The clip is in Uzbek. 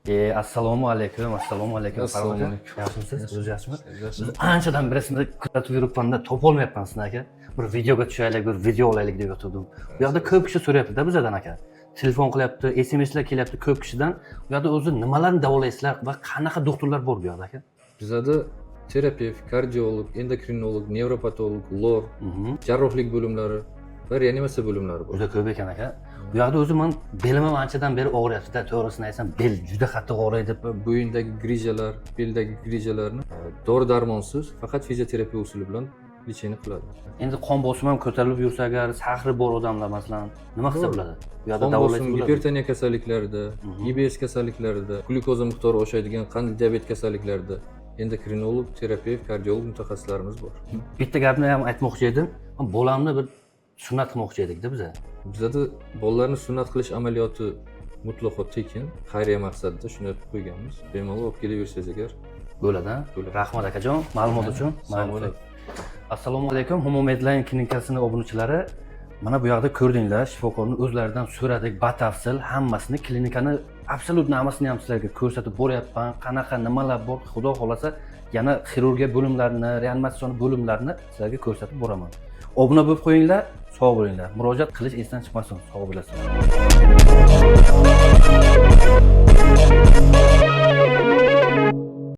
Assalomu alaykum. Assalomu alaykum. Yaxshimisiz? O'zingiz yaxshimi? Biz anchadan beri sizni kuzatib yuribman-da, topolmayapman sizni aka. Bir videoga tushaylik, bir video olaylik deb yotgandim. Bu yoqda ko'p kishi so'rayapti-da bizdan aka. Telefon qilyapti, SMSlar kelyapti ko'p kishidan. Bu yoqda o'zi nimalarni davolaysizlar va qanaqa doktorlar bor bu yoqda aka? Bizda terapevt, kardiolog, endokrinolog, nevropatolog, lor, jarrohlik bo'limlari va reanimatsiya bo'limlari bor. Juda ko'p ekan aka. Bu yoqda o'zi men belimim anchadan beri og'riyapti-da, to'g'risini aytsam, bel juda qattiq og'riydi. Bo'yindagi grijalar, beldagi grijalarni dori-darmonsiz, faqat fizioterapiya usuli bilan lecheniya qiladi. Endi qon bosimi ham ko'tarilib yursa agar, sahri bor odamlar masalan, nima qilsa bo'ladi? Bu yoqda Qon davolaysiz bosimi, bo'ladi. gipertoniya kasalliklarida, IBS kasalliklarida, glyukoza miqdori oshadigan qandli diabet kasalliklarida endokrinolog, terapevt, kardiolog mutaxassislarimiz bor. Bitta gapni ham aytmoqchi edim. Bolamni bir sunnat qilmoqchi edik-da biz. Bizda bolalarni sunnat qilish amaliyoti mutlaqo tekin, xayriya maqsadida shuni qo'yganmiz. Bemalol olib kelaversangiz agar Bo'ladi. Rahmat akajon, ma'lumot uchun. Assalomu alaykum, Humo Medline klinikasining obunachilari. Mana bu yoqda ko'rdinglar, shifokorning o'zlaridan so'radik batafsil hammasini, klinikani absolut hammasini ham sizlarga ko'rsatib boryapman. Qanaqa nimalar bor, xudo xolasa yana xirurgiya bo'limlarini, reanimatsion bo'limlarini sizlarga ko'rsatib boraman. Obuna bo'lib qo'yinglar, sog' bo'linglar. Murojaat qilish esdan chiqmasin, sog' bo'lasizlar.